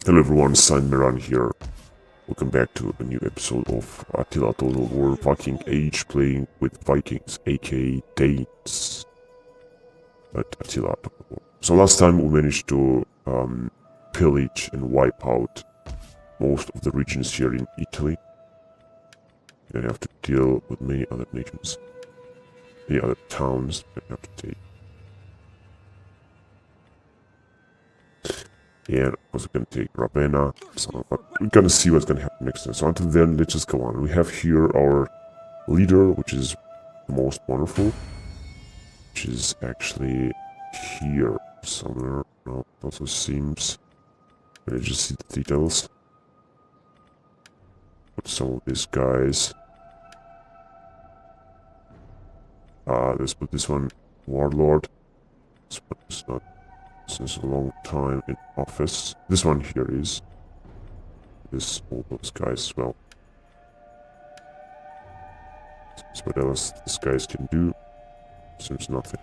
Hello everyone, Miran here. Welcome back to a new episode of Attila Total War Viking Age, playing with Vikings, aka Danes. But Attila Total War. So last time we managed to pillage and wipe out most of the regions here in Italy. And I have to deal with many other nations, many other towns that I have to take. And I'm also going to take Ravenna, but we're going to see what's going to happen next time. So until then, let's just go on. We have here our leader, which is the most wonderful, which is actually here somewhere. No, it also seems. Let's just see the details. Put some of these guys. Let's put this one, Warlord. This one is not since a long time in office. This one here is. All those guys as well. So what else these guys can do? Seems nothing.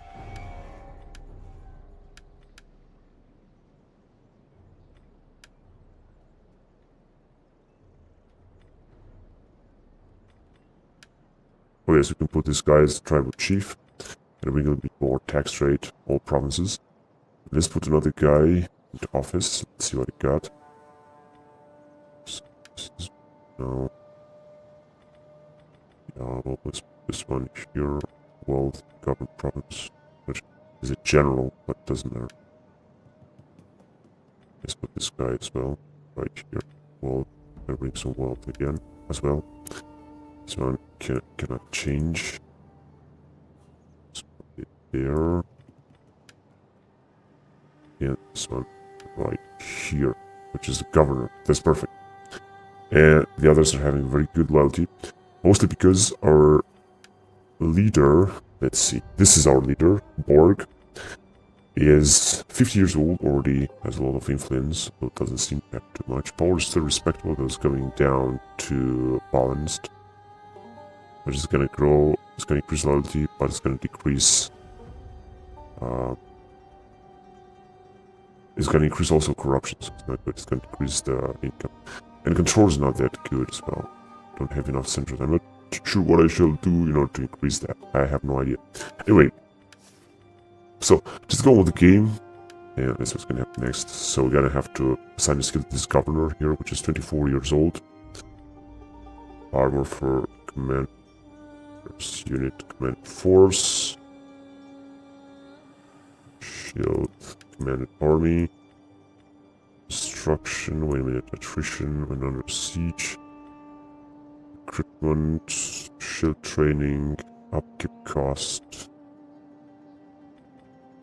Oh yes, we can put this guy as tribal chief. And we get a bit more tax rate, all provinces. Let's put another guy into office. Let's see what he got. No. Yeah, well, let's put this one here. Wealth, government province. Which is a general, but doesn't matter. Let's put this guy as well. Right here. Wealth. Gonna bring some wealth again as well. This one cannot change. Let's put it there. And this one right here, which is the governor. That's perfect. And the others are having very good loyalty. Mostly because our leader, let's see, this is our leader, Borg, is 50 years old, already has a lot of influence, but doesn't seem to have too much. Power is still respectable, but it's going down to balanced. Which is going to grow, it's going to increase loyalty, but it's going to decrease. It's going to increase also corruption, so it's not good. It's going to decrease the income. And control is not that good as well. Don't have enough centers. I'm not sure what I shall do in order to increase that. I have no idea. Anyway, so just go on with the game. And that's what's going to happen next. So we're going to have to assign a skill to this governor here, which is 24 years old. Armor for command unit, command force. Shield, commanded army. Destruction, wait a minute, attrition when under siege. Equipment, shield training, upkeep cost.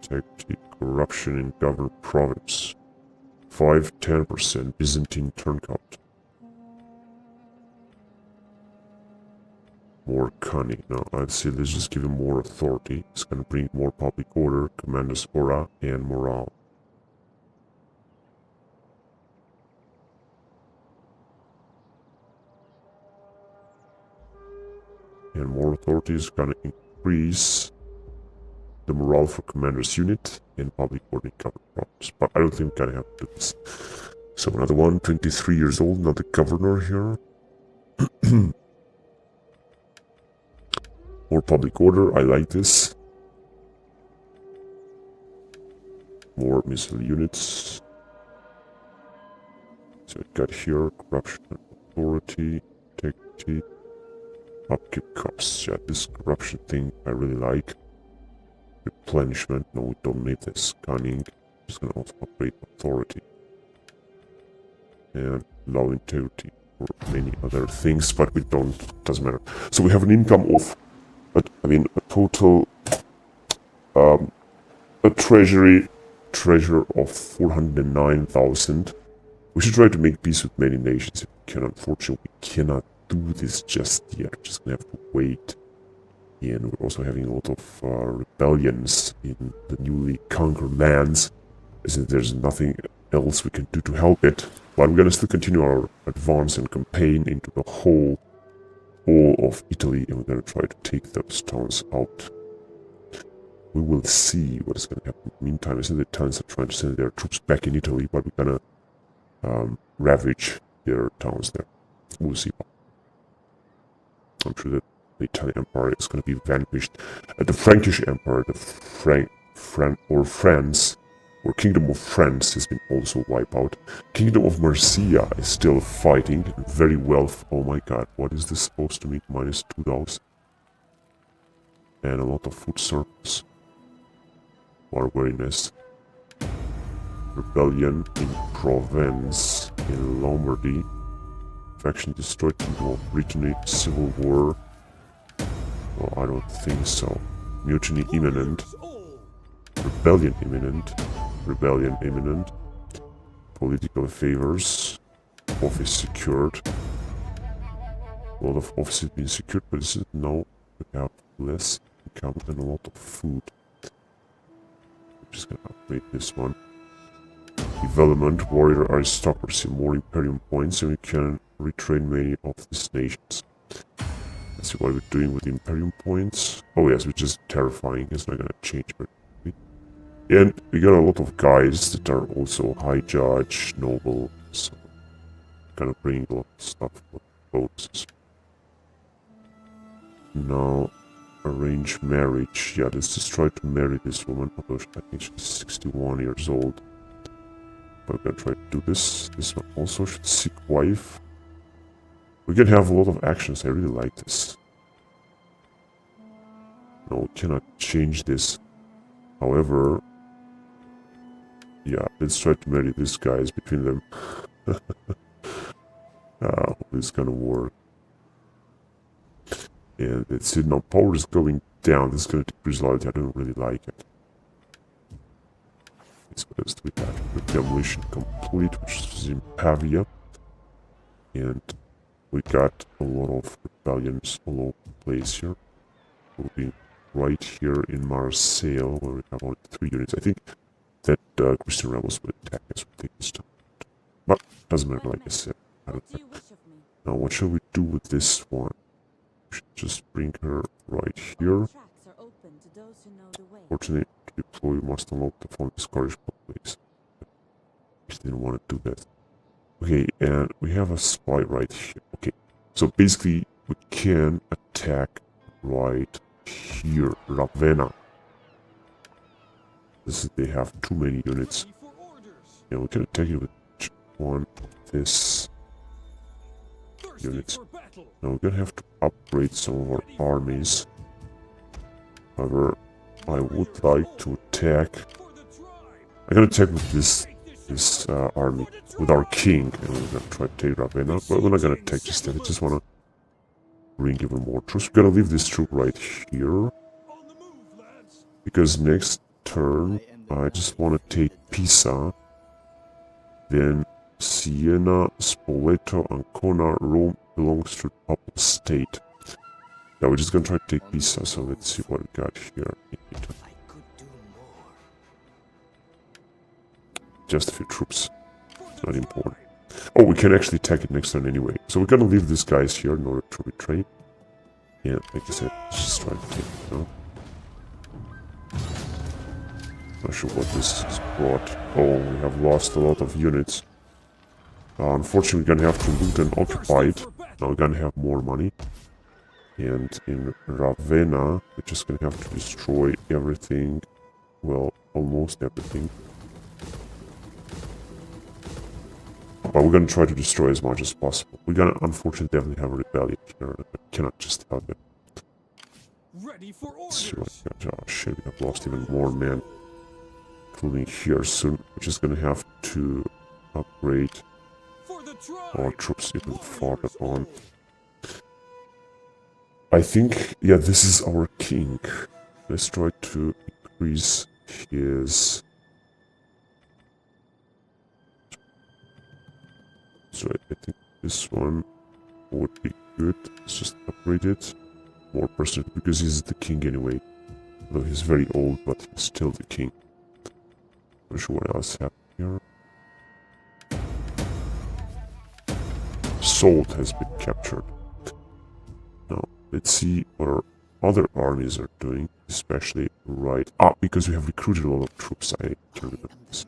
Integrity, corruption in governed province. 5-10% Byzantine turnout. More cunning. Now, I'd say let's just give him more authority. It's gonna bring more public order, commander's aura, and morale. And more authority is gonna increase the morale for commander's unit and public order in government province. But I don't think we're gonna have to do this. So another one, 23 years old, another governor here. More public order, I like this. More missile units. So I got here, corruption, authority, integrity, upkeep costs. Yeah, this corruption thing I really like. Replenishment, no, we don't need this. Cunning, just gonna also upgrade authority. And low integrity for many other things, but we don't, doesn't matter. So we have an income of, a total, a treasure of 409,000. We should try to make peace with many nations if we can. Unfortunately, we cannot do this just yet. We're just gonna have to wait. And we're also having a lot of rebellions in the newly conquered lands, as if there's nothing else we can do to help it. But we're gonna still continue our advance and campaign into the whole of Italy, and we're gonna try to take those towns out. We will see what is gonna happen. Meantime, I see the Italians are trying to send their troops back in Italy, but we're gonna ravage their towns there. We'll see. I'm sure that the Italian Empire is going to be vanquished. The Frankish Empire, the France, or Kingdom of France has been also wiped out. Kingdom of Mercia is still fighting very well. Oh my god, what is this supposed to mean? Minus 2,000. And a lot of food surplus. War weariness. Rebellion in Provence, in Lombardy. Faction destroyed, Kingdom of Brittany, Civil War. Well, I don't think so. Mutiny imminent. Rebellion imminent. Rebellion imminent. Political favors. Office secured. A lot of offices being secured, but this is now we have less income and a lot of food. I'm just gonna upgrade this one. Development, warrior aristocracy, more imperium points, and we can retrain many of these nations. Let's see what we're doing with the imperium points. Oh yes, which is terrifying. It's not gonna change very quickly. And we got a lot of guys that are also high judge, noble, so gonna bring a lot of stuff for bonuses. Now, arrange marriage. Yeah, let's just try to marry this woman, although I think she's 61 years old. But we're gonna try to do this. This one also should seek wife. We can have a lot of actions. I really like this. No, we cannot change this. However, yeah, let's try to marry these guys between them. Hopefully it's gonna work. And let's see, now power is going down. This is gonna decrease loyalty. I don't really like it. What else do we have? The demolition complete, which is in Pavia. And we got a lot of rebellions all over the place here. We'll be right here in Marseille, where we have only 3 units. I think that Christian rebels will attack us with this time. But doesn't matter, like I said. I don't know. Now, what shall we do with this one? We should just bring her right here. Fortunately, to deploy, we must unlock the phone discouraged place. Just didn't want to do that. Okay, and we have a spy right here. Okay, so basically we can attack right here, Ravenna. This is, they have too many units. Yeah, we can attack it with one of this units. Now we're gonna have to upgrade some of our armies. However, I would like to attack. I'm gonna attack with this army, with our king, and we're gonna try to take Ravenna. But we're not gonna attack just yet. I just wanna bring even more troops. We're gonna leave this troop right here, because next turn I just wanna take Pisa, then Siena, Spoleto, Ancona, Rome belongs to the Papal State. Yeah, we're just gonna try to take Pisa, so let's see what we got here. Just a few troops. It's not important. Oh, we can actually attack it next turn anyway. So we're gonna leave these guys here in order to retreat. Yeah, like I said, let's just try to take it now. Not sure what this has brought. Oh, we have lost a lot of units. Unfortunately, we're gonna have to loot and occupy it. Now we're gonna have more money. And in Ravenna, we're just gonna have to destroy everything. Well, almost everything. But we're gonna try to destroy as much as possible. We're gonna unfortunately definitely have a rebellion here. I cannot just help it. Ready for Let's see orders. what we got. Oh shit, we have lost even more men. Including here soon. We're just gonna have to upgrade For the our tribe. troops even farther on. I think, yeah, this is our king. Let's try to increase his... So I think this one would be good. Let's just upgrade it. More percent, because he's the king anyway. Though he's very old, but he's still the king. Not sure what else happened here. Salt has been captured. Now, let's see what our other armies are doing, especially right... Ah, because we have recruited a lot of troops, I can remember this.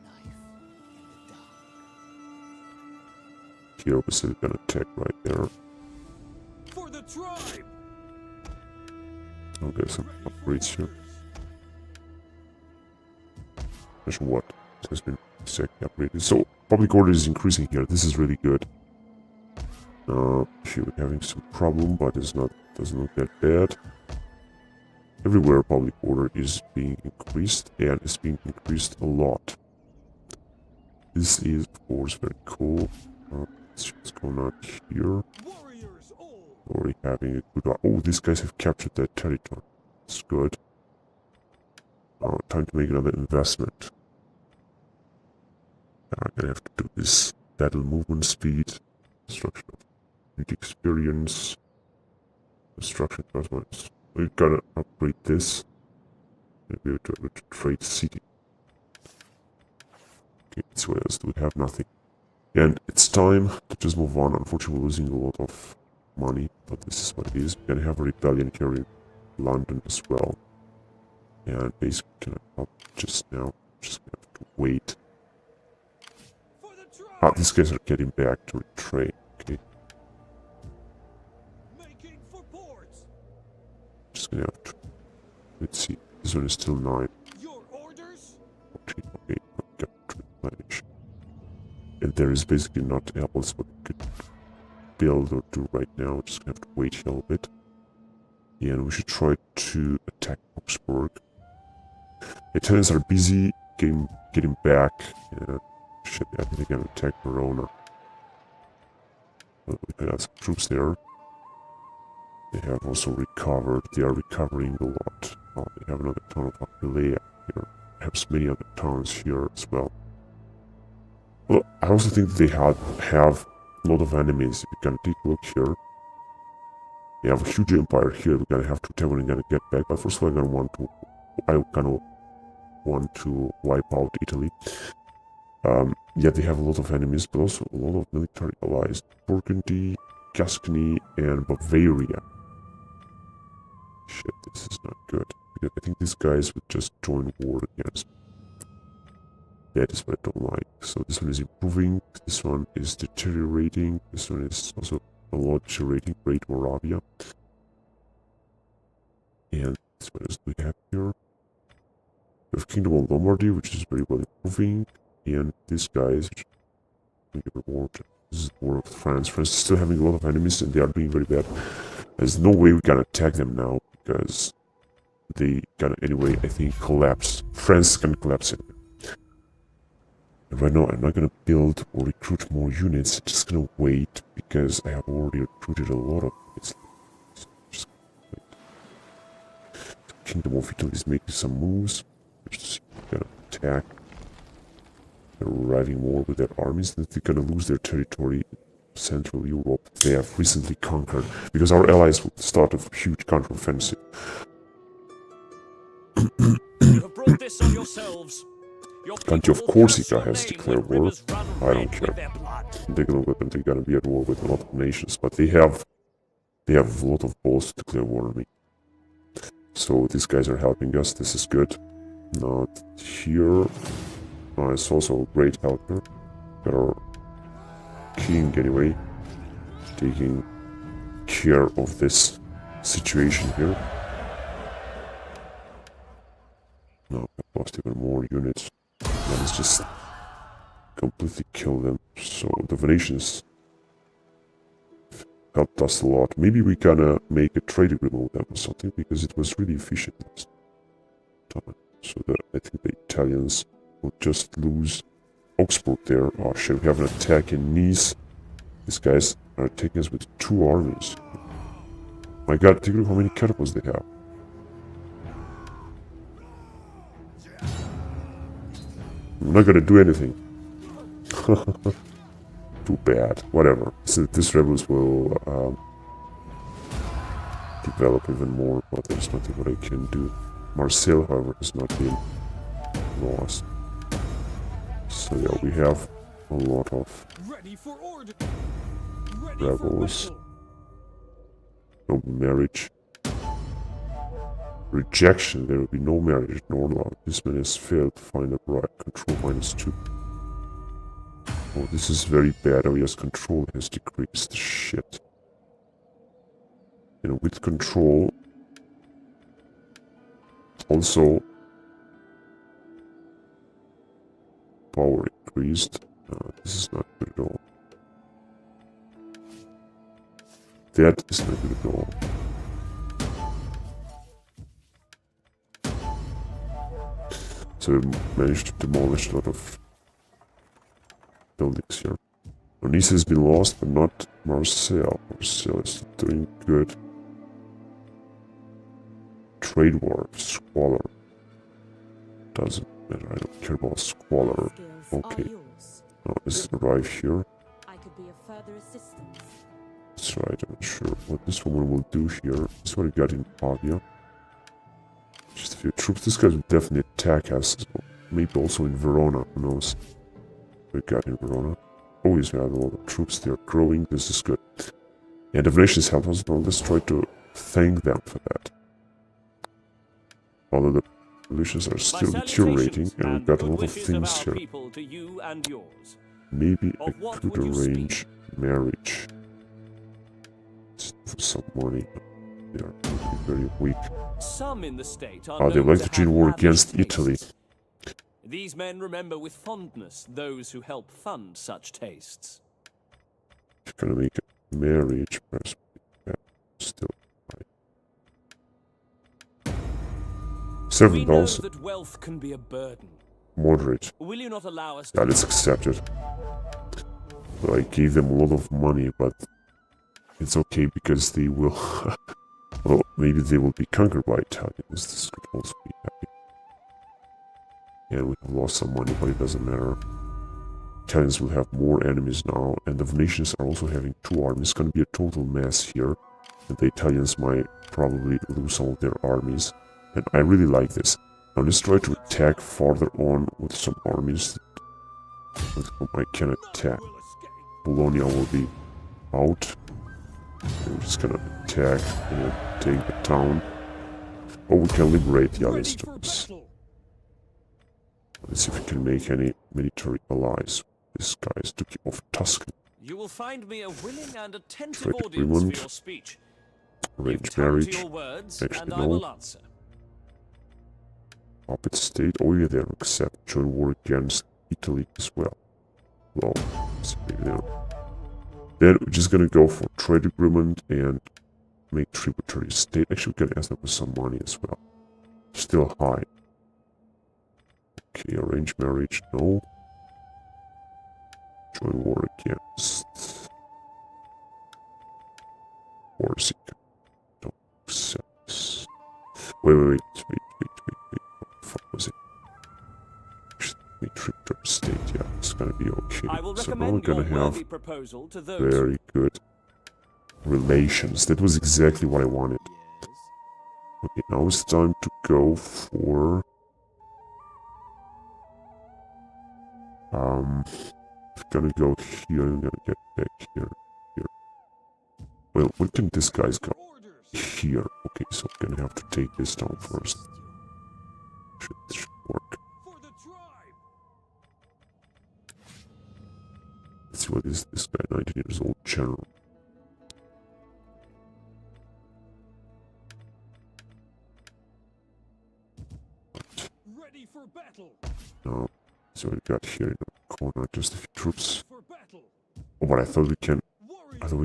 here. We're still gonna attack right there. For the tribe. I'll get some upgrades here. Not sure what has been exactly upgraded. So public order is increasing here. This is really good. Here we're having some problem, but it's not, doesn't look that bad. Everywhere public order is being increased, and it's being increased a lot. This is, of course, very cool. What's going on here? Warriors all. Already having a good... Oh, these guys have captured that territory. That's good. Time to make another investment. I'm gonna have to do this battle movement speed, construction of experience, construction cosmetics. We gotta upgrade this. Maybe to trade city. Okay, so what else do we have? Nothing. And it's time to just move on. Unfortunately, we're losing a lot of money, but this is what it is. We're gonna have a rebellion here in London as well. And basically, cannot help just now. Just gonna have to wait. For the tribe. These guys are getting back to trade. Okay, Making for ports. just gonna have to. Let's see. This one is still 9. Your orders. 14. Okay, got to replenish. And there is basically not else what we could build or do right now. We're just gonna have to wait here a little bit. Yeah, and we should try to attack Augsburg. The Italians are busy getting back. Yeah, shit, I think they're gonna attack Verona. But we got some troops there. They have also recovered. They are recovering a lot. Oh, they have another town of Attila here. Perhaps many other towns here as well. Well, I also think they have a lot of enemies. If you can take a look here. They have a huge empire here. We're gonna have to tell when we're gonna get back. But first of all, I'm gonna want to wipe out Italy. Yeah, they have a lot of enemies, but also a lot of military allies. Burgundy, Gascony, and Bavaria. Shit, this is not good. Because I think these guys would just join war against me. That is what I don't like. So this one is improving. This one is deteriorating. This one is also a lot deteriorating. Great Moravia. And what else do we have here? We have Kingdom of Lombardy, which is very well improving. And these guys, which this is the war of France. France is still having a lot of enemies and they are doing very bad. There's no way we can attack them now because they can anyway, I think, collapse. France can collapse it. And right now, I'm not gonna build or recruit more units. I'm just gonna wait because I have already recruited a lot of units. Just the Kingdom of Italy is making some moves. Just gonna attack. They're arriving more with their armies. They're gonna lose their territory in Central Europe. They have recently conquered because our allies will start a huge counteroffensive. You have brought this on yourselves. Your Country of people will curse Corsica your has name declared when war. rivers run I don't red care. with their blood. They're gonna be at war with a lot of nations, but they have a lot of balls to declare war on me. So these guys are helping us. This is good. Not here. It's also a great helper. Got our king anyway, taking care of this situation here. No, I've lost even more units. Let's just completely kill them. So the Venetians helped us a lot. Maybe we gonna make a trade agreement with them or something because it was really efficient last time. So I think the Italians will just lose Augsburg there. Oh shit, we have an attack in Nice. These guys are attacking us with 2 armies. My god, take a look how many catapults they have. I'm not gonna do anything. Too bad. Whatever. So this rebels will develop even more, but there's nothing what I can do. Marseille, however, has not been lost. So yeah, we have a lot of Ready for order. Ready rebels. for battle. No marriage. Rejection. There will be no marriage nor love. This man has failed to find a bride. Control -2. Oh, this is very bad. Area's control has decreased. Shit. And with control, also power increased. This is not good at all. That is not good at all. So we managed to demolish a lot of buildings here. Nice has been lost, but not Marseille. Marseille is doing good. Trade war, squalor. Doesn't matter, I don't care about squalor. Okay. Now let's arrive here. I could be of further assistance. That's right, I'm not sure what this woman will do here. This is what we got in Pavia. Just a few troops. This guy will definitely attack us. Maybe also in Verona, who knows. We got in Verona. Always have a lot of troops, they are growing, this is good. And the nations help us, now let's try to thank them for that. Although the relations are still deteriorating, and we've got a lot of things here. Maybe I could arrange marriage. For some money, they are very weak. Some in the state are They known like to to join have war lavish against tastes. Italy. These men remember with fondness those who help fund such tastes. If you're gonna make a marriage, perhaps still right. We know 7,000. that wealth can be a burden. Moderate. Will you not allow us Yeah, to... let's accept it. But I gave them a lot of money, but it's okay because they will... well, maybe they will be conquered by Italians. This could also be happy. And we have lost some money, but it doesn't matter. Italians will have more enemies now, and the Venetians are also having 2 armies. It's going to be a total mess here. And the Italians might probably lose some of their armies. And I really like this. Now let's try to attack farther on with some armies with whom I can attack. Bologna will be out. We're just gonna attack and take the town. Or we can liberate the other stores. Let's see if we can make any military allies. This guy is Duke of Tuscany. You will find me a willing and attentive Trade audience agreement. for your speech. Arrange Give tongue to marriage. your words, Actually, and I no. will answer. Puppet state. Oh yeah, they're accept. Join war against Italy as well. Well, then we're just gonna go for trade agreement and make tributary state. Actually, we can ask them for some money as well. Still high. Okay, arrange marriage. No. Join war against Corsica. Don't accept this. Wait. What the fuck was it? Make tributary state. Yeah, it's gonna be okay. I will So now we're recommend your gonna have worthy proposal to those very good relations. That was exactly what I wanted. Yes. Okay, now it's time to go for... I'm gonna go here, I'm gonna get back here. Well, where can this guys go? Here. Okay, so I'm gonna have to take this down first. Should work. For the tribe. Let's see what is this guy, 19 years old, general. Ready for battle. Now, so we got here in the corner, just a few troops. For battle. Oh, but I thought we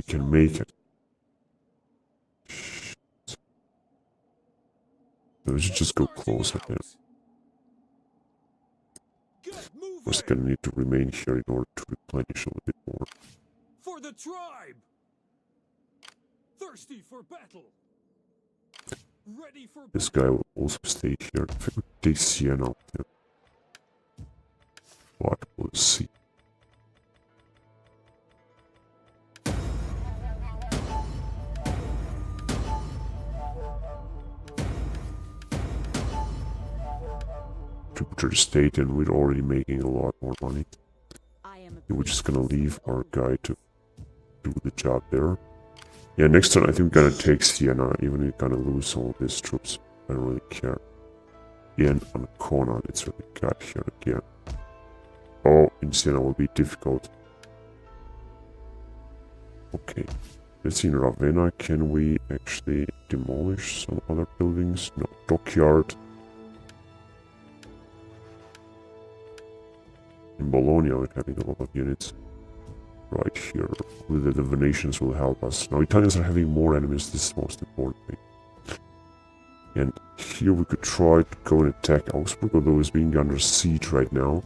can make it. Shit. So we should just go closer then. We're just gonna need to remain here in order to replenish a little bit more. For the tribe. Thirsty for battle. Ready for This guy will also stay here. If I could take Siena out there. But we'll see. Tributary state, and we're already making a lot more money. We're just gonna leave our guy to do the job there. Yeah, next turn I think we're gonna take Siena, even if we're gonna lose some of these troops. I don't really care. Again, on the corner, it's really got here again. Oh, in Siena will be difficult. Okay. Let's see in Ravenna, can we actually demolish some other buildings? No. Dockyard. In Bologna, we're having a lot of units. Right here. Whether the Venetians will help us. Now, Italians are having more enemies, this is most important thing. And here we could try to go and attack Augsburg, although it's being under siege right now.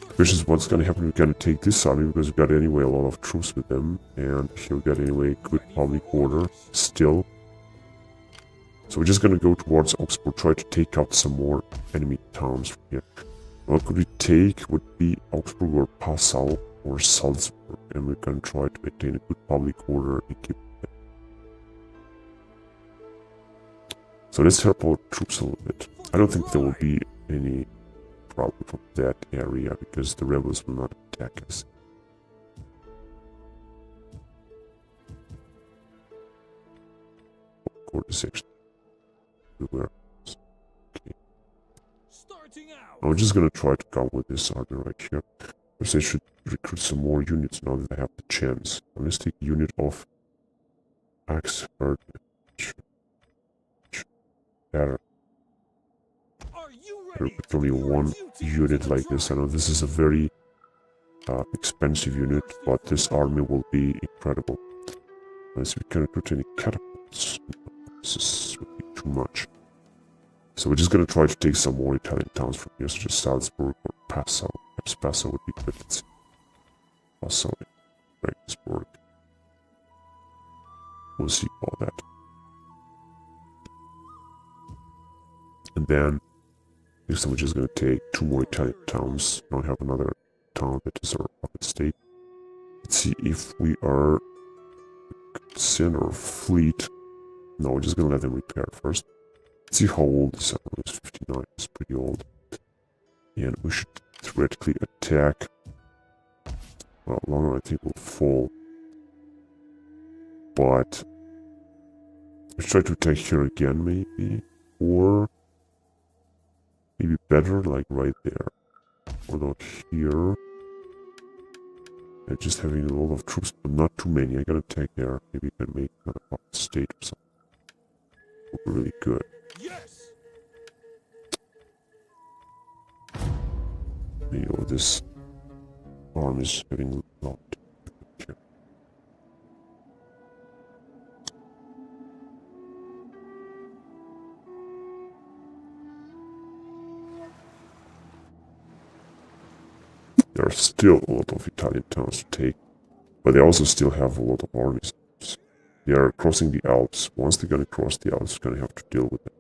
The question is what's gonna happen, we're gonna take this army, because we've got anyway a lot of troops with them. And here we got anyway good public order, still. So we're just gonna go towards Augsburg, try to take out some more enemy towns from here. What could we take would be Augsburg or Passau or Salzburg, and we're gonna try to maintain a good public order and keep it. So let's help our troops a little bit. I don't think there will be any problem from that area, because the rebels will not attack us. Court is actually everywhere. Okay. Starting out. I'm just gonna try to come with this army right here. Because they should recruit some more units now that they have the chance. And let's take a unit of Axford. There. Are you There ready? could only one unit like this. I know this is a very expensive unit, but this army will be incredible. Unless we can recruit any catapults. This would be too much. So we're just gonna try to take some more Italian towns from here, such as Salzburg or Passau. Perhaps Passau would be good. Let's see. Passau, Regensburg. We'll see about that. And then, next time we're just gonna take 2 more Italian towns. Now we have another town that is our puppet state. Let's see if we are... send our fleet. No, we're just gonna let them repair first. Let's see how old this army is. 59, it's pretty old. And we should theoretically attack. Well, London I think will fall. But let's try to attack here again maybe. Or maybe better, like right there. Or not here. And just having a lot of troops, but not too many. I gotta attack there. Maybe we can make another puppet state or something. Would be really good. Yes. You know, this arm is having a lot. Okay. There are still a lot of Italian towns to take, but they also still have a lot of armies. They are crossing the Alps. Once they're gonna cross the Alps, we're gonna have to deal with it.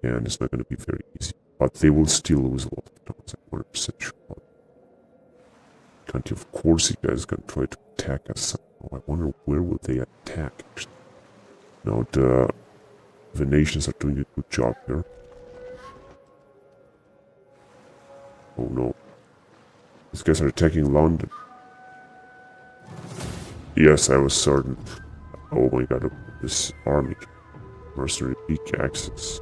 And it's not gonna be very easy. But they will still lose a lot of towns, I'm 100% sure. County of Corsica is gonna try to attack us. Oh, I wonder where will they attack, actually. Now, the Venetians are doing a good job here. Oh no. These guys are attacking London. Yes, I was certain. Oh my god, this army. Mercenary pickaxes.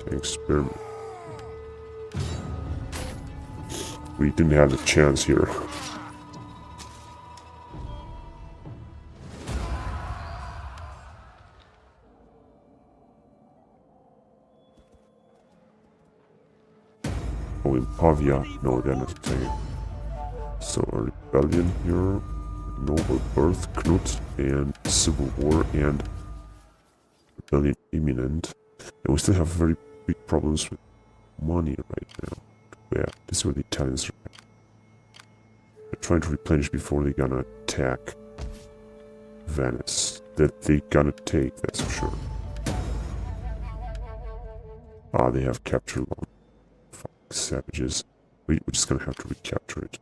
Tank spearmen. We didn't have the chance here. Oh, in Pavia. No, they're not attacking. So a rebellion here. Noble birth, Knut, and civil war, and rebellion imminent. And we still have very big problems with money right now. Yeah, this is where the Italians are at. They're trying to replenish before they're gonna attack Venice. That they're gonna take, that's for sure. Ah, they have captured London. Fucking savages. We're just gonna have to recapture it.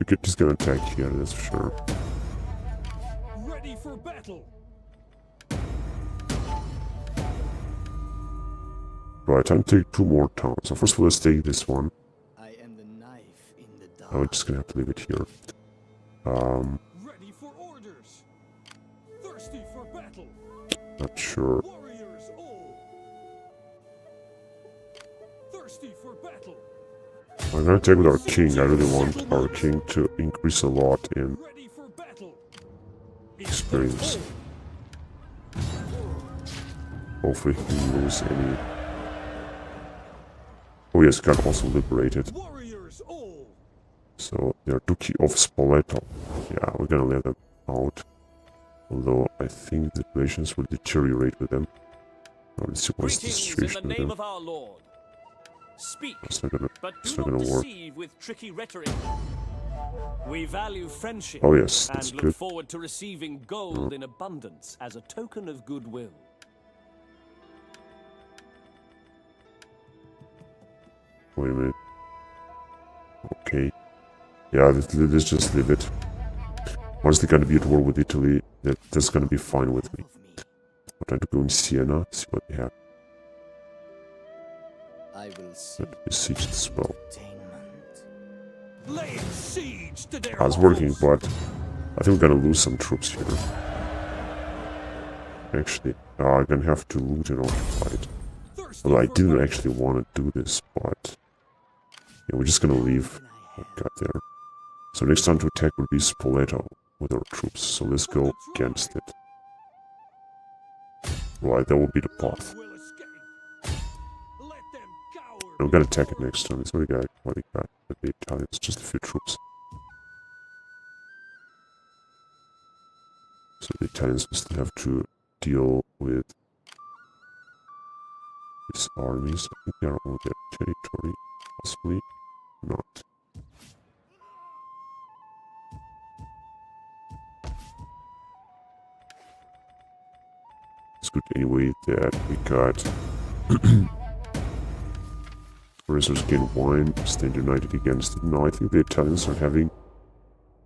We're just gonna attack here, that's for sure. Ready for battle. Right, time to take 2 more towns. So first of all, let's take this one. I am the knife we're just gonna have to leave it here. Ready for orders. Thirsty for battle. Not sure. Warriors all. Thirsty for battle. I'm gonna take with our king. I really want our king to increase a lot in Ready for battle. experience. Hopefully he can lose any. Oh yes, can also liberate it. Warriors all. So they're Duchy of Spoleto. Yeah, we're gonna let them out. Although I think the relations will deteriorate with them. Now, let's see what's the Greetings in situation the with name them. of our Lord. Speak, It's not gonna, but it's do not not gonna work. deceive with tricky rhetoric. We value friendship Oh yes, that's and look good. forward to receiving gold in abundance as a token of goodwill. Wait a minute. Okay. Yeah, let's just leave it. Once they're gonna be at war with Italy, that's gonna be fine with me. I'm trying to go in Siena, see what they have. I will see. Let me besiege as well. Laying siege to their It's working, hovels. but I think we're gonna lose some troops here. Actually, I'm gonna have to loot and occupy it. Thirsty Although I for didn't battle. actually want to do this, but yeah, we're just gonna leave what we got there. So next time to attack will be Spoleto with our troops. So let's go against it. Right, that will be the path. Will escape. Let them cower. I'm gonna attack it next time. It's already got what we got with the Italians, just a few troops. So the Italians will still have to deal with these armies. I think they are on their territory, possibly not. It's good anyway that we got Resource gain wine, stand united against it. No, I think the Italians are having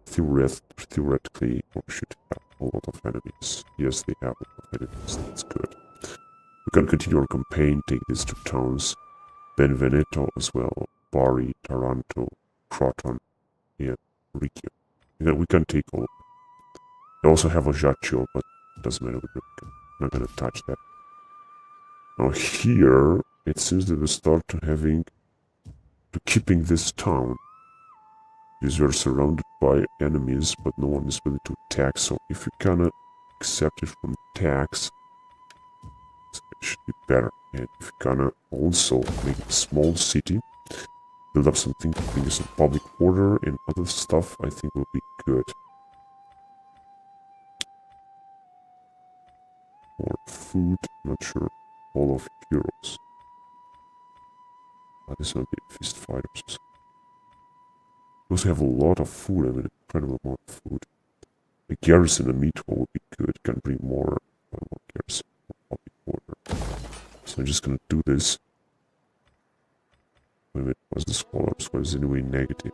theoretically, or should have a lot of enemies. Yes, they have a lot of enemies, that's good. We can continue our campaign, take these two towns, Benveneto as well, Bari, Taranto, Croton, and Riccio. We can take all of them. They also have Ajaccio, but it doesn't matter, we're not gonna touch that. Now here, it seems that we start to keeping this town. Because we're surrounded by enemies, but no one is willing to attack, so if you cannot accept it from tax, it should be better. And if you gonna also make a small city, build up something to bring some public order and other stuff, I think will be good. More food, not sure. All of heroes. This will be feast fighters. We also have a lot of food, I mean, incredible amount of food. A garrison, a meat hall would be good, can bring more garrison, more public order. So I'm just gonna do this. Wait a minute, what's the scholars? What is anyway negative?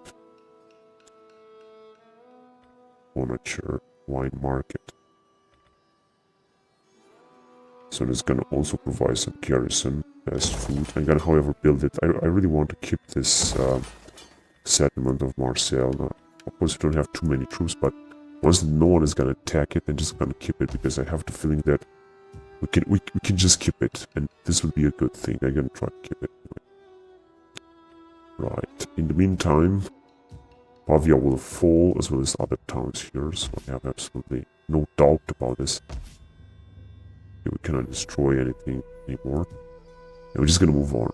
Furniture, wine market. So it's gonna also provide some garrison as food. I'm gonna, however, build it. I really want to keep this settlement of Marseille. Of course, we don't have too many troops, but once no one is gonna attack it, I'm just gonna keep it because I have the feeling that we can just keep it, and this would be a good thing. I'm gonna try to keep it. Right. In the meantime, Pavia will fall as well as other towns here, so I have absolutely no doubt about this. Okay, we cannot destroy anything anymore. And we're just gonna move on.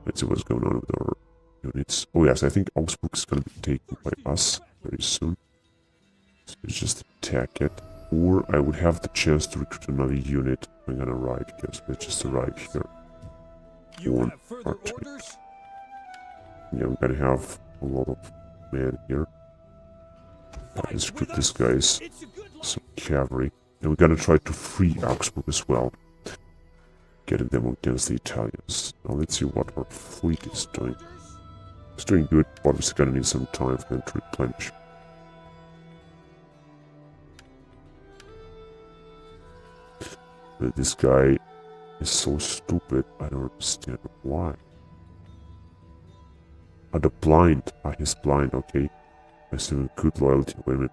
Let's see what's going on with our units. Oh yes, I think Augsburg is gonna be taken by us very soon. So let's just attack it. Or I would have the chance to recruit another unit. I'm gonna arrive here, so let's just arrive here. You One have further archer. orders? Yeah, I'm gonna have a lot of men here. Let's recruit these guys, It's a good life. some cavalry. And we're gonna try to free Augsburg as well. Getting them against the Italians. Now let's see what our fleet is doing. It's doing good, but we're gonna need some time for them to replenish. This guy is so stupid. I don't understand why. The blind. He's blind, okay. I still have good loyalty. Wait a minute.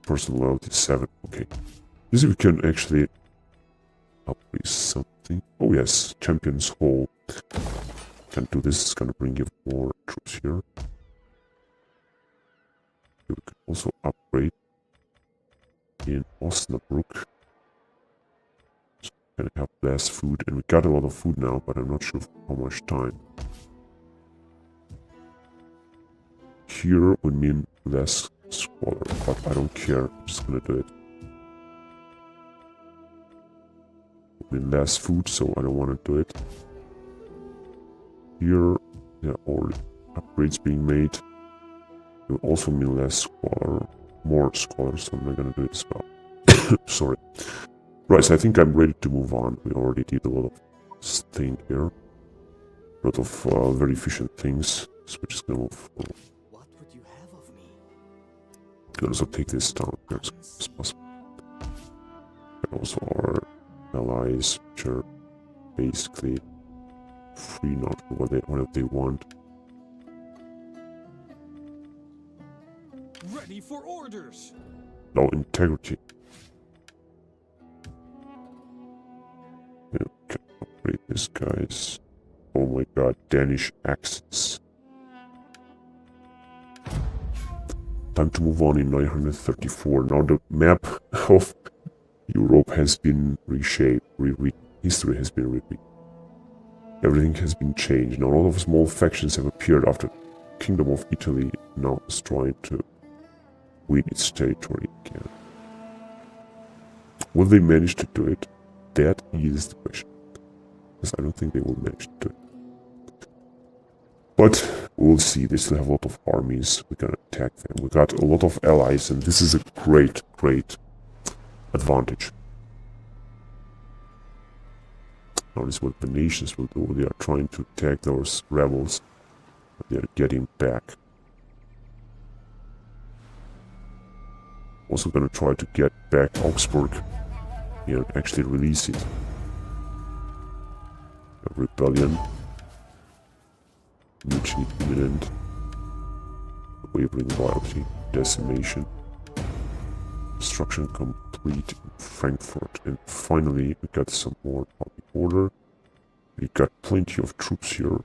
Personal loyalty 7, okay. This we can actually upgrade something. Oh yes, Champion's Hall. Can do this, it's gonna bring you more troops here. We can also upgrade in Osnabrück. So we're gonna have less food, and we got a lot of food now, but I'm not sure for how much time. Here would mean less squalor, but I don't care, I'm just gonna do it. Would mean less food, so I don't want to do it. Here, yeah, all upgrades being made. It will also mean less squalor, more squalor, so I'm not gonna do it as well. Sorry. Right, so I think I'm ready to move on. We already did a lot of thing here. A lot of very efficient things. So we're just gonna move forward. What would you have of me? Can also take this down here as quick as possible. And also our allies, which are basically free, not whatever they want. Ready for orders. No integrity. Yeah, we can upgrade this, guys. Oh my god, Danish axes. Time to move on in 934. Now the map of Europe has been reshaped. History has been rewritten. Everything has been changed. Now a lot of small factions have appeared after the Kingdom of Italy now is trying to win its territory again. Will they manage to do it? That is the question. Because I don't think they will manage to do it. But we'll see. They still have a lot of armies. We're gonna attack them. We got a lot of allies, and this is a great, great advantage. Now this is what the nations will do. They are trying to attack those rebels, but they are getting back. Also gonna try to get back Augsburg and actually release it. A rebellion. Mutiny imminent. Wavering loyalty. Decimation. Destruction complete in Frankfurt. And finally, we got some more public order. We got plenty of troops here.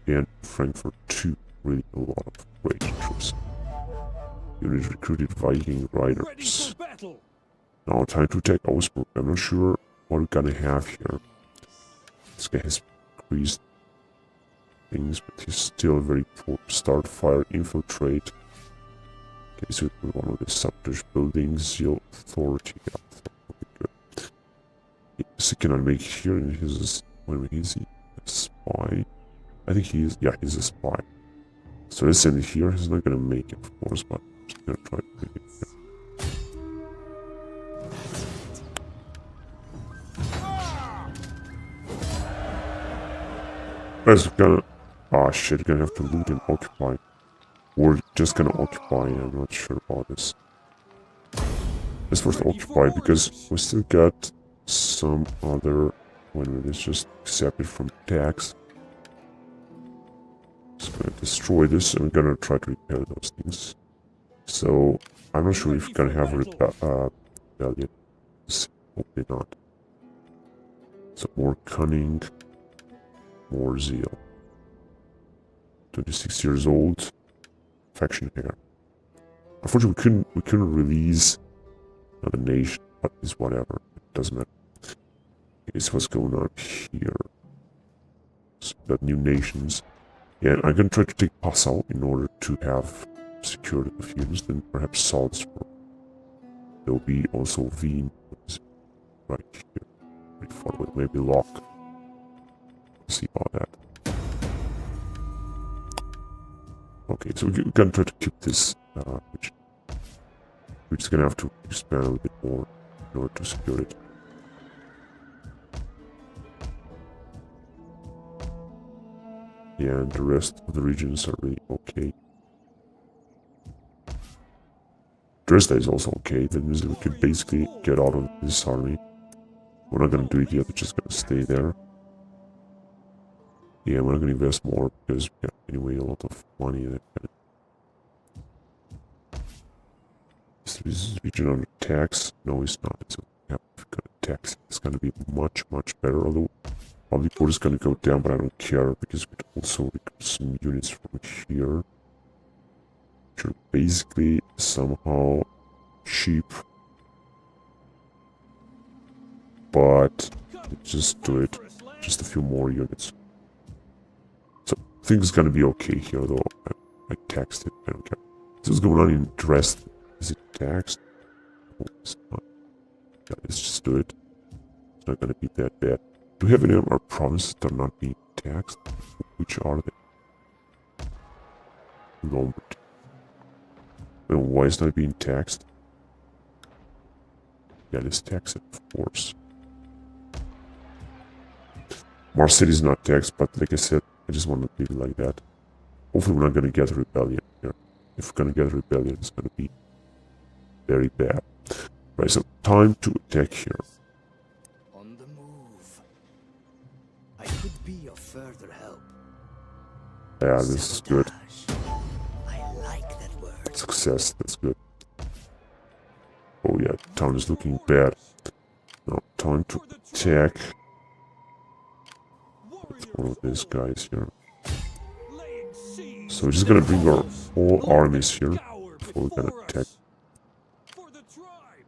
And Frankfurt too. Really a lot of great troops. Unit recruited Viking riders. Now time to attack Augsburg. I'm not sure what we're gonna have here. This guy has increased things, but he's still very poor. Start fire, infiltrate. Okay, so one of the subterranean buildings, Zeal Authority. Yeah, good. So can I make here? And he's is he a spy? I think he is. Yeah, he's a spy. So let's send it here. He's not gonna make it, of course, but I'm just gonna try to make it here. Guys, we're gonna... Ah, shit, we're gonna have to loot and occupy. Or just gonna occupy, I'm not sure about this. Let's first occupy, because we still got some other... Wait a minute, let's just accept it from tax. Just gonna destroy this, and we're gonna try to repair those things. So, I'm not sure if we're gonna have a rebellion. Hopefully not. So, more cunning. More zeal. 26 years old. Faction hair. Unfortunately, we couldn't release another nation, but it's whatever. It doesn't matter. Okay, so what's going on here? So we got new nations. Yeah, I'm gonna try to take Passau in order to have security of units, then perhaps Salzburg. There will be also Wien. Right here. Pretty far away. Maybe Locke. See about that. Okay, so we're gonna try to keep this, which we're just gonna have to expand a little bit more in order to secure it. Yeah, and the rest of the regions are really okay. Dresda is also okay. That means we could basically get out of this army. We're not gonna do it yet, we're just gonna stay there. Yeah, we're not gonna invest more because we have anyway a lot of money. Is this region under tax? No, it's not. So yeah, we've got a tax. It's gonna be much, much better. Although public order is gonna go down, but I don't care because we can also recruit some units from here. Which are basically somehow cheap. But just do it. Just a few more units. So I think it's gonna be okay here, though. I taxed it. I don't care. So what's going on in Dresden? Is it taxed? No, it's not. Yeah, let's just do it. It's not gonna be that bad. Do we have any of our provinces that are not being taxed? Which are they? Lombardy. And why is it not being taxed? Yeah, let's tax it, of course. Marseille is not taxed, but like I said, I just want to leave it like that. Hopefully we're not going to get a rebellion here. If we're going to get a rebellion, it's going to be very bad. Right, so time to attack here. On the move. I could be of further help. Yeah, this is good. I like that word. Success, that's good. Oh yeah, town is looking bad. Now, time to attack. One of these guys here. So we're just gonna bring our whole armies here before we're gonna attack. For the tribe.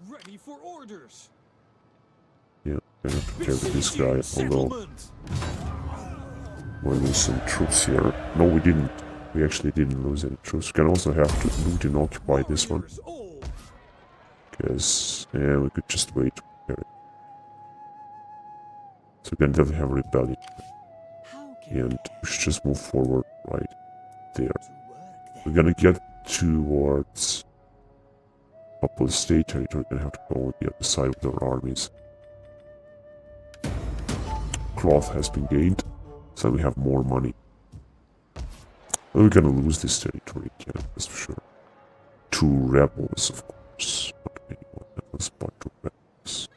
Ready for orders. Yeah, we're gonna prepare with this guy, although we'll lose some troops here. No, we didn't. We actually didn't lose any troops. We can also have to loot and occupy this one. Because, yeah, we could just wait to prepare it. So we can definitely have a rebellion. And we should just move forward right there. We're gonna get towards Papal State territory. We're gonna have to go on the other side with our armies. Cloth has been gained, so we have more money. But we're gonna lose this territory again, that's for sure. 2 rebels, of course. Not anyone else but 2 rebels.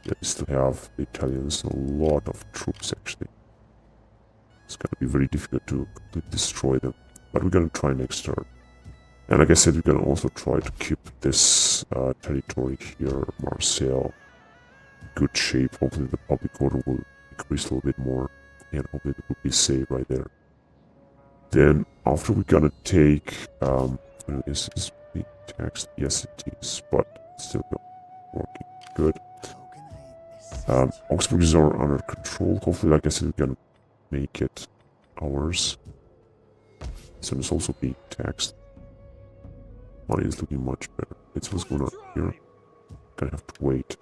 Yeah, we still have the Italians, a lot of troops actually. It's gonna be very difficult to completely destroy them, but we're gonna try next turn. And like I said, we're gonna also try to keep this territory here, Marseille, in good shape. Hopefully the public order will increase a little bit more, and hopefully it will be safe right there. Then after we're gonna take, is this being taxed? Yes it is, but it's still working good. Augsburg is under control. Hopefully, like I said, we can make it ours. So it's also being taxed. Money is looking much better. It's what's going on here. Gonna have to wait.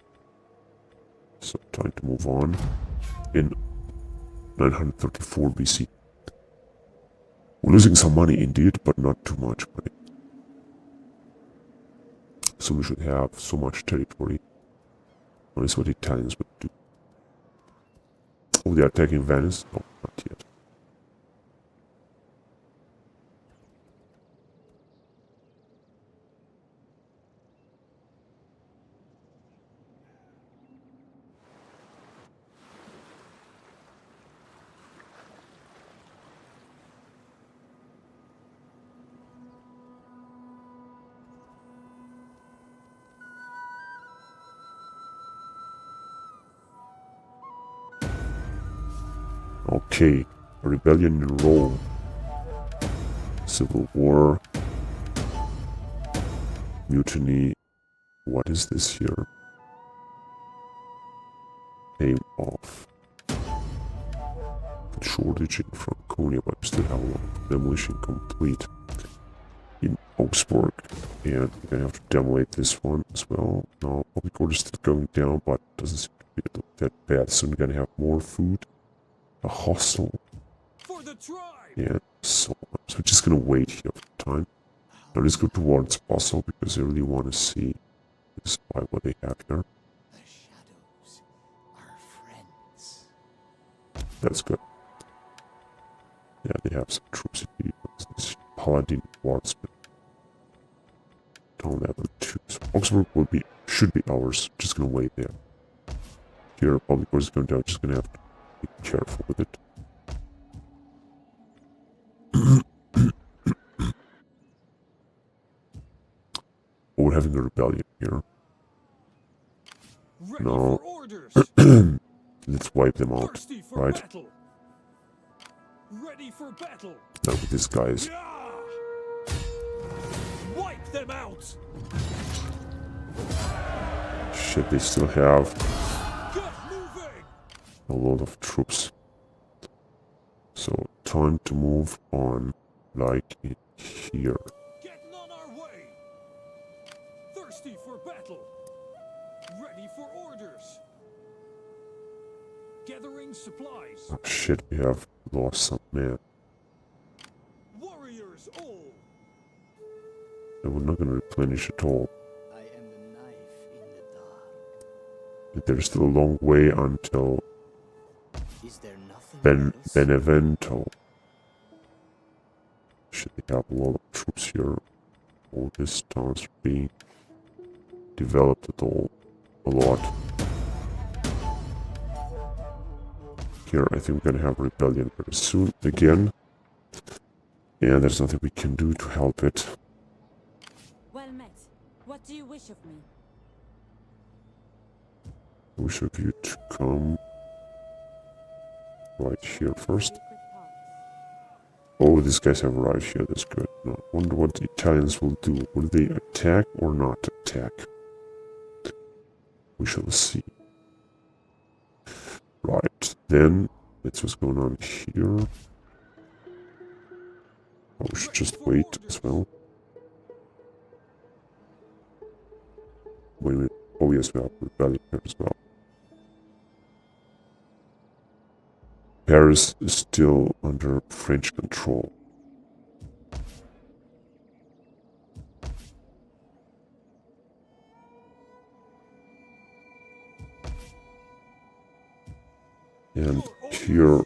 So time to move on. In 934 BC. We're losing some money indeed, but not too much money. So we should have so much territory. That is what the Italians would do. Oh, they are attacking Venice? No, not yet. Okay, a rebellion in Rome. Civil war. Mutiny. What is this here? Aim off. Shortage in Franconia, but we still have a lot of demolition complete in Augsburg. And we're gonna have to demolish this one as well. Now, public order is still going down, but doesn't seem to be that bad. Soon we're gonna have more food. A hostel. For the tribe. Yeah, so we're just gonna wait here for time. Now let's go towards Basel because I really want to see this by what they have here. The shadows are friends. That's good. Yeah, they have some troops in the Paladin Wardsman. Town level 2. So Augsburg should be ours. Just gonna wait there. Here, public force is going down. Just gonna have to be careful with it. Oh, we're having a rebellion here. Ready No. for orders. Let's wipe them out. Thirsty for Right. battle. Ready for battle. Not with these guys. Yeah! Wipe them out. Shit, they still have Get moving. a lot of troops. So, time to move on, like in here. Getting on our way. Thirsty for battle. Ready for orders. Gathering supplies. Oh, shit, we have lost some men. Warriors all. And we're not gonna replenish at all. I am the knife in the dark. There's still a long way until Is there nothing else? Benevento. Shit, they have a lot of troops here. All these towns are being developed at all. A lot. Here, I think we're gonna have a rebellion very soon again. And there's nothing we can do to help it. Well met. What do you wish of me? I wish of you to come right here first. Sacred paths. Oh, these guys have arrived here. That's good. Now, I wonder what the Italians will do. Will they attack or not attack? We shall see. Right, then, that's what's going on here. Oh, we should just wait as well. Wait a minute. Oh, yes, we have rebellion here as well. Paris is still under French control. And here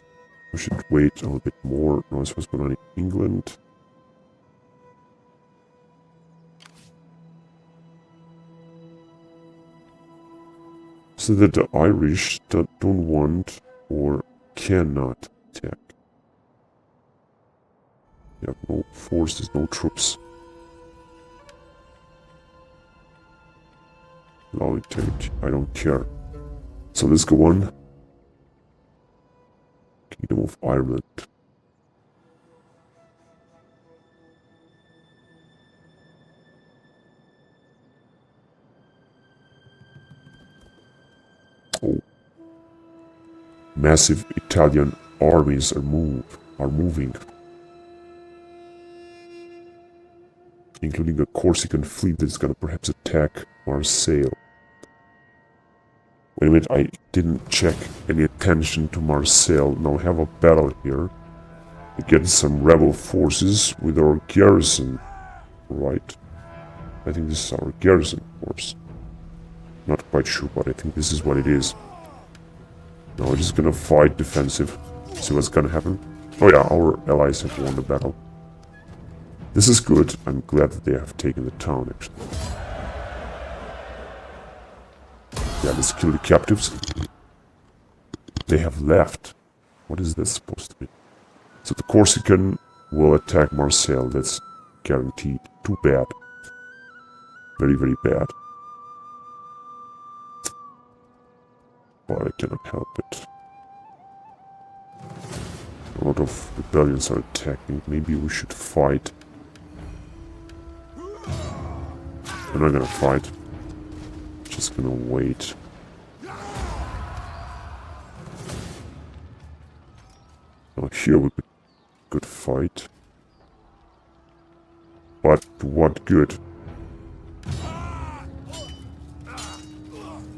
we should wait a little bit more. Notice what's going on in England. So that the Irish don't want or cannot attack. You have no forces, no troops. Law integrity, I don't care. So let's go on. Kingdom of Ireland. Oh. Massive Italian armies are moving. Including a Corsican fleet that's gonna perhaps attack Marseille. Wait a minute, I didn't check any attention to Marseille. Now we have a battle here against some rebel forces with our garrison. Right? I think this is our garrison force. Not quite sure, but I think this is what it is. Now we're just gonna fight defensive. See what's gonna happen. Oh yeah, our allies have won the battle. This is good. I'm glad that they have taken the town, actually. Yeah, let's kill the captives. They have left. What is this supposed to be? So the Corsican will attack Marseille. That's guaranteed. Too bad. Very, very bad. But I cannot help it. A lot of rebellions are attacking. Maybe we should fight. We're not gonna fight. Just gonna wait. Now here we could fight. But to what good?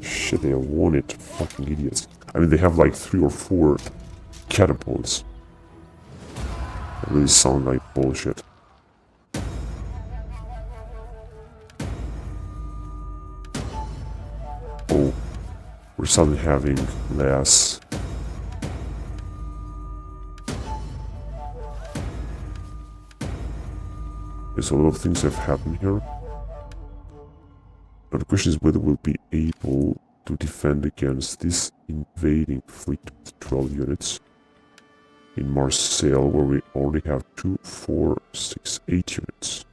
Shit, they have won it. Fucking idiots. I mean, they have like 3 or 4 catapults. That really sound like bullshit. Oh, we're suddenly having less. There's a lot of things that have happened here. But the question is whether we'll be able to defend against this invading fleet with 12 units in Marseille, where we already have 2, 4, 6, 8 units.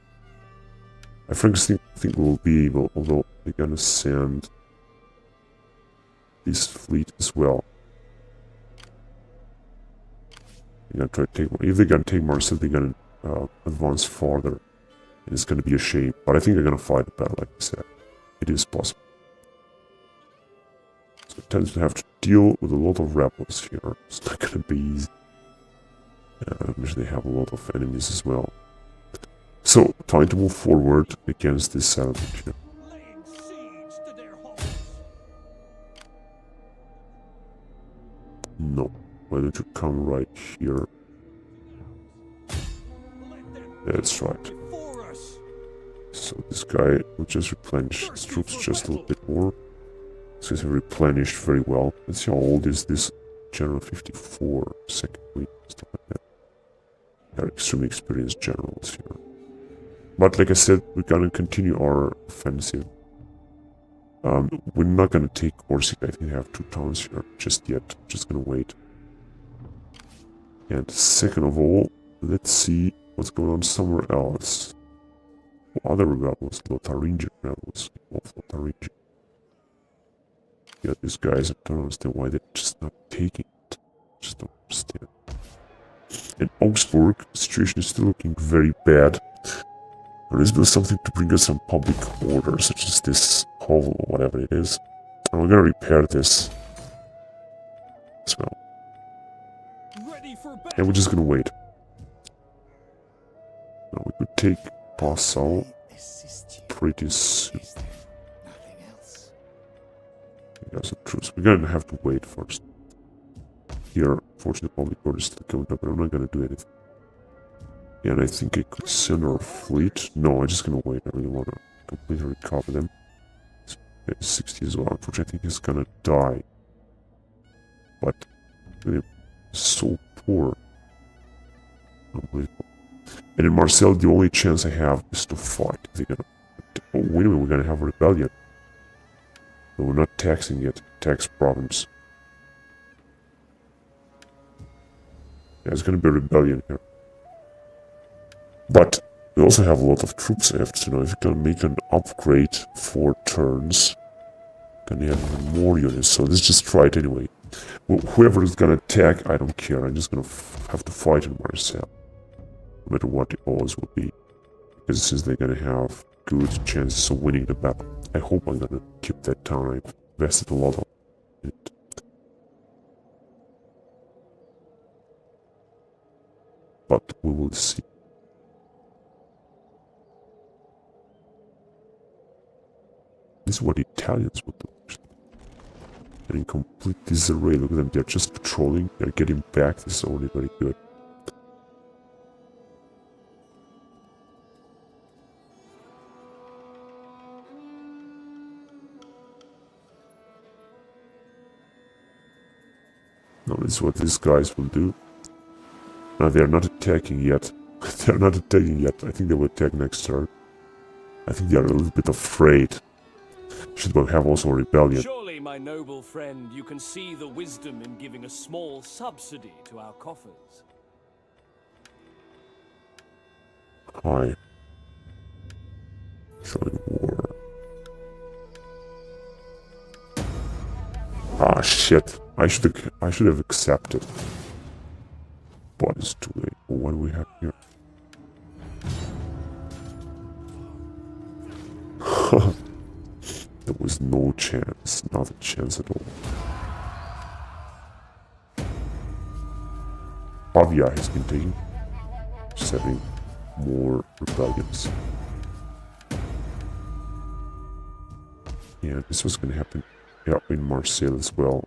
I frankly think we'll be able, although they're gonna send this fleet as well. They're gonna try to take, if they're gonna take Marseille, they're gonna advance farther. And it's gonna be a shame, but I think they're gonna fight the battle, like I said. It is possible. So it tends to have to deal with a lot of rebels here. It's not gonna be easy. Which they have a lot of enemies as well. So, time to move forward against this settlement here. Laying siege to their homes. No. Why don't you come right here? Let them That's right. before us. So this guy will just replenish his troops just a little bit more. So he's replenished very well. Let's see how old is this General 54, second week, stuff like that. They're extremely experienced generals here. But like I said, we're gonna continue our offensive. We're not gonna take Corsica. I think they have 2 towns here just yet. Just gonna wait. And second of all, let's see what's going on somewhere else. Other rebels, Lotharingian rebels, Lotharingian. Yeah, these guys, I don't understand why they're just not taking it. Just don't understand. In Augsburg, the situation is still looking very bad. There is still something to bring us some public order, such as this hovel or whatever it is. And we're gonna repair this as well. Ready for battle. And we're just gonna wait. Now we could take Passau Assist you. pretty soon. Is there nothing else? We got some troops. We're gonna have to wait first. Here, fortunately, public order is still coming up, but I'm not gonna do anything. Yeah, and I think I could send our fleet. No, I'm just gonna wait. I really wanna completely recover them. It's 60 as well. Unfortunately, I think he's gonna die. But they're so poor. Unbelievable. And in Marseille, the only chance I have is to fight. They're gonna. Oh, wait a minute, we're gonna have a rebellion. But we're not taxing yet. Tax problems. Yeah, it's gonna be a rebellion here. But we also have a lot of troops left. You know, if you can make an upgrade 4 turns, then you have even more units. So let's just try it anyway. Well, whoever is gonna attack, I don't care. I'm just gonna have to fight in Marseille, no matter what the odds will be, because since they're gonna have good chances of winning the battle, I hope I'm gonna keep that town. I invested a lot of it. But we will see. This is what the Italians would do. They're in complete disarray. Look at them, they're just patrolling, they're getting back. This is already very good. Now this is what these guys will do. Now they're not attacking yet. They're not attacking yet. I think they will attack next turn. I think they are a little bit afraid. Should we have also a rebellion? Surely, my noble friend, you can see the wisdom in giving a small subsidy to our coffers. Hi. Showing war. Ah shit. I should have accepted. But it's too late. What do we have here? There was no chance. Not a chance at all. Pavia has been taken. Just having more rebellions. Yeah, this was gonna happen in Marseille as well.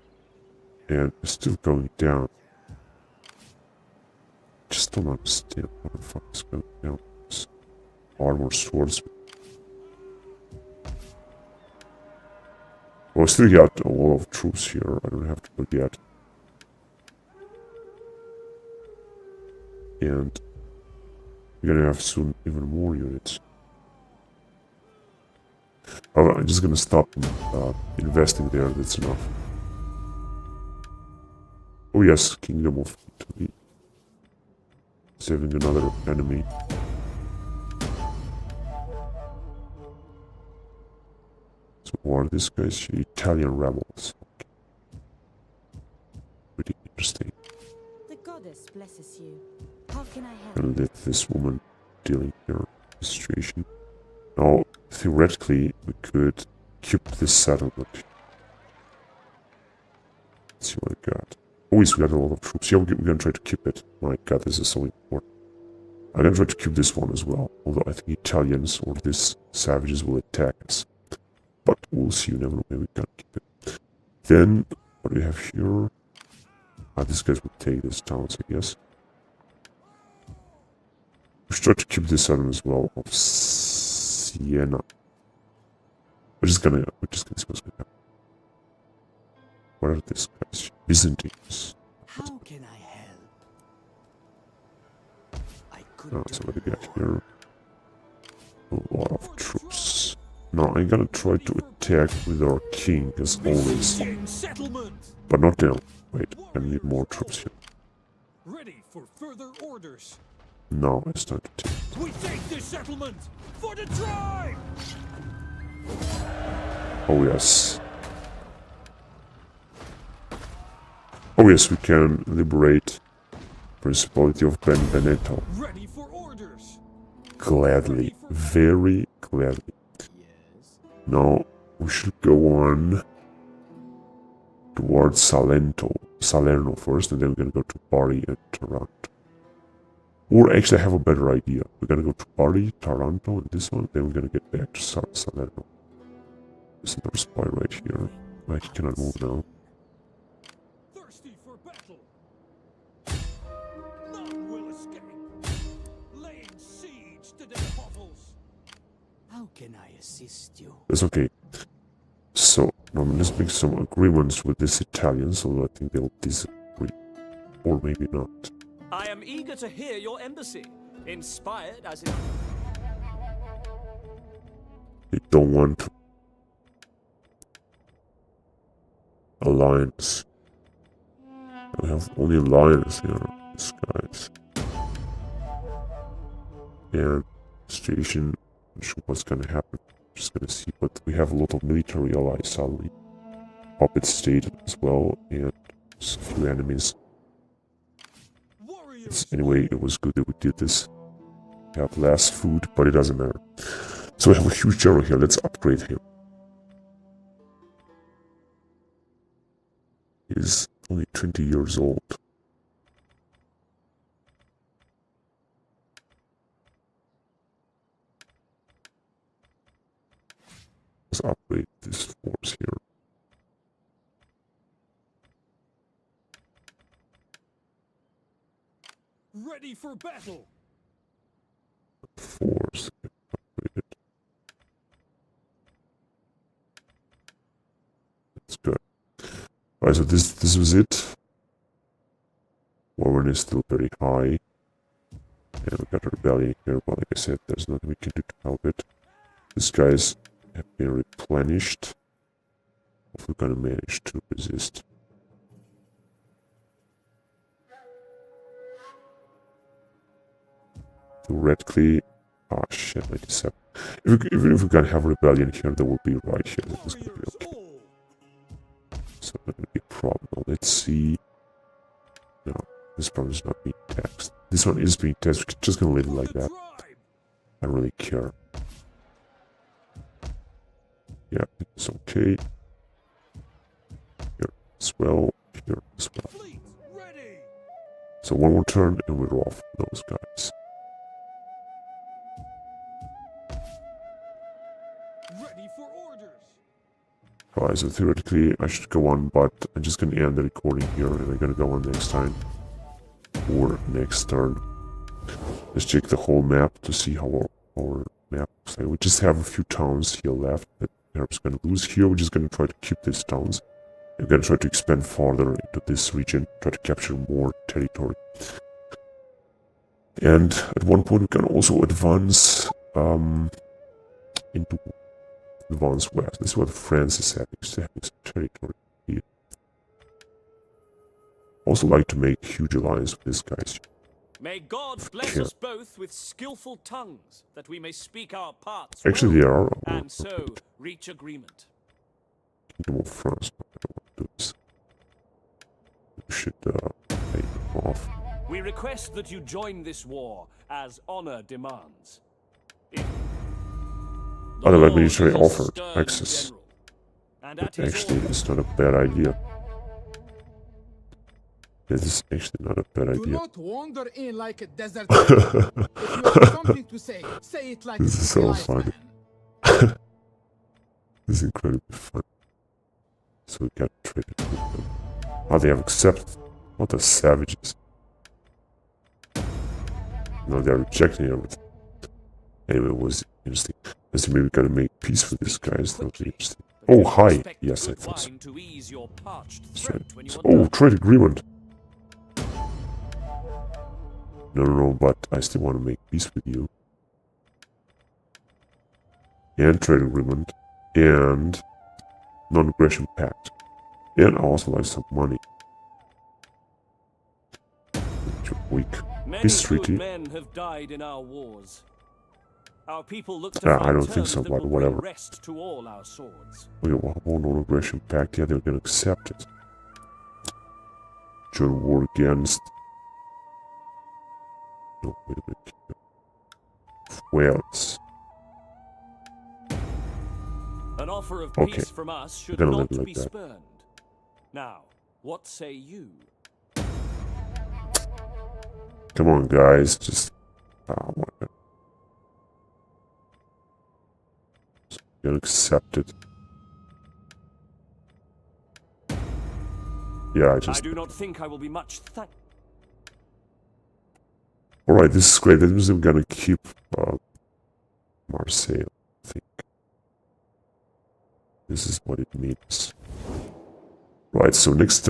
And it's still going down. Just don't understand what the fuck is going down. This armor swords. Well, I still got a lot of troops here. I don't have to forget. And we're gonna have soon even more units. I'm just gonna stop investing there, that's enough. Oh yes, Kingdom of Italy. Saving another enemy. So who are these guys? Italian rebels. Okay. Pretty interesting. The goddess blesses you. How can I help? Gonna let this woman dealing here the situation. Now, theoretically, we could keep this settlement. Let's see what I got. Oh, yes, we got a lot of troops. Yeah, we're gonna try to keep it. My god, this is so important. I'm gonna try to keep this one as well. Although I think Italians or these savages will attack us. But we'll see, you never know, maybe we can keep it. Then, what do we have here? Ah, these guys will take this town, I guess. We should try to keep this settlement as well of Siena. We're just gonna see what's gonna happen. What are these guys? Byzantines. How can I help? I could Oh, do so what do we got more. here? A lot of troops. Now I'm gonna try to attack with our king as always. Besieging settlement. But not now. Wait, I need more troops here. Ready for further orders. Now it's time to take. We take this settlement for the tribe. Oh yes. Oh yes, we can liberate Principality of Benevento. Ready for orders. Gladly. Very gladly. Yes. Now we should go on towards Salerno first, and then we're gonna go to Bari and Taranto. Or actually I have a better idea. We're gonna go to Bari, Taranto, and this one, then we're gonna get back to Salerno. There's another spy right here. I cannot move now. Thirsty for battle. None will escape. Laying siege to their hovels. How can I assist you? That's okay. So, now let's make some agreements with these Italians, although I think they'll disagree. Or maybe not. I am eager to hear your embassy, inspired as it... They don't want alliance. We have only alliance here, these guys. And station, not sure what's gonna happen. Just gonna see, but we have a lot of military allies suddenly. Puppet state as well, and just a few enemies. Warriors. Anyway, it was good that we did this. We have less food, but it doesn't matter. So we have a huge general here, let's upgrade him. He's only 20 years old. Let's upgrade this force here. Ready for battle. Force. Upgrade it. That's good. Alright, so this was it. Warren is still very high. And we got a rebellion here, but like I said, there's nothing we can do to help it. These guys have been replenished. If we're gonna manage to resist. Theoretically, ah shit, 97. Even if we can have rebellion here, that will be right here. That is gonna be Warriors okay. all. So not gonna be a problem. Now, let's see. No, this problem is not being taxed. This one is being taxed. We're just gonna leave it For like the that. tribe. I don't really care. Yeah, it's okay. Here as well. Here as well. Fleet ready. So one more turn and we're off those guys. Ready for orders. Alright, so theoretically I should go on, but I'm just gonna end the recording here and I'm gonna go on next time. Or next turn. Let's check the whole map to see how our map looks like. We just have a few towns here left that Arab's gonna lose. Here we're just gonna try to keep these towns. We're gonna try to expand farther into this region, try to capture more territory. And at one point we can also advance into advance west. This is what France is having. Still having some territory here. Also like to make huge alliance with these guys. May God bless us both with skillful tongues, that we may speak our parts Actually, well, they are. and so reach agreement. Kingdom of France. I don't want to do this. We should take them off. We request that you join this war, as honor demands. If Oh, the Lord military is a offered stern access. general, and But at his actually, orders, it's not a bad idea. This is actually not a bad Do idea. not wander in like a desert. If you have something to say it like This a is so civilized funny. man. This is incredibly fun. So we got traded with them. Oh, they have accepted. What the savages. No, they're rejecting everything. Anyway, it was interesting. Let's see, maybe we gotta make peace with these guys. That would be interesting. Oh, hi! Yes, I thought so. to ease your parched That's throat right. when you So- are oh, done. trade agreement! No, but I still want to make peace with you. And trade agreement. And non-aggression pact. And I also like some money. Weak. Many Peace good treaty. men have died in our wars. Our people look to I find don't think terms so, that but will bring whatever. rest to all our swords. Okay, well, non-aggression pact. Yeah, they're gonna accept it. Join war against. No, wait a minute. Wales. An offer of Okay. peace from us should Gonna not leave it like be that. spurned. Now, what say you? Come on, guys. Just. Whatever. So, gonna accept it. Yeah, I I just. do not think I will be much thank. Alright, this is great. That means I'm gonna keep Marseille, I think. This is what it means. Right, so next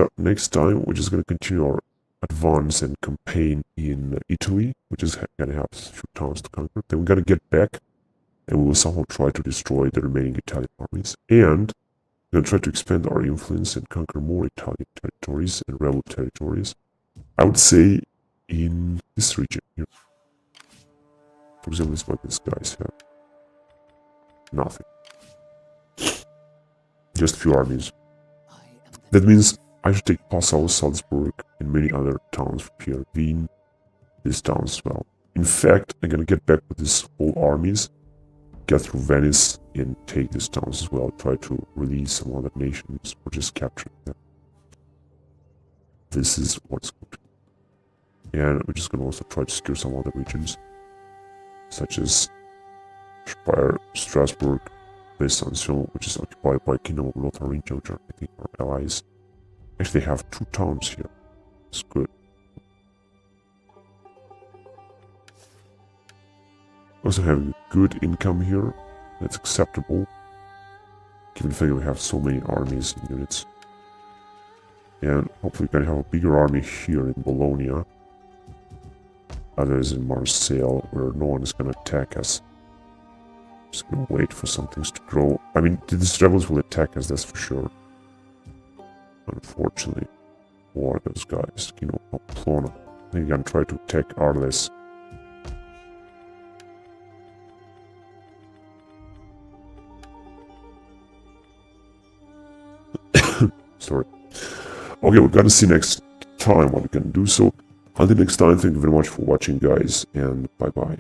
time we're just gonna continue our advance and campaign in Italy. We're just gonna have a few towns to conquer. Then we're gonna get back and we will somehow try to destroy the remaining Italian armies. And we're gonna try to expand our influence and conquer more Italian territories and rebel territories. I would say in this region here. For example, this is what these guys have. Nothing. Just a few armies. That means I should take Passau, Salzburg, and many other towns from here. Wien, these towns as well. In fact, I'm gonna get back with these whole armies, get through Venice, and take these towns as well. Try to release some other nations, or just capture them. This is what's going to be. And we're just gonna also try to secure some other regions, such as Speyer, Strasbourg, Besançon, which is occupied by Kingdom of Lotharingia, which are, I think, our allies. Actually, they have 2 towns here. It's good. Also having good income here. That's acceptable. Given the fact that we have so many armies and units. And hopefully we can have a bigger army here in Bologna. Others in Marseille, where no one is going to attack us. Just gonna wait for some things to grow. I mean, these rebels will attack us, that's for sure. Unfortunately. Who are those guys? You know, Pamplona. I think I'm gonna try to attack Arles. Sorry. Okay, we're gonna see next time what we can do. So, until next time, thank you very much for watching, guys, and bye-bye.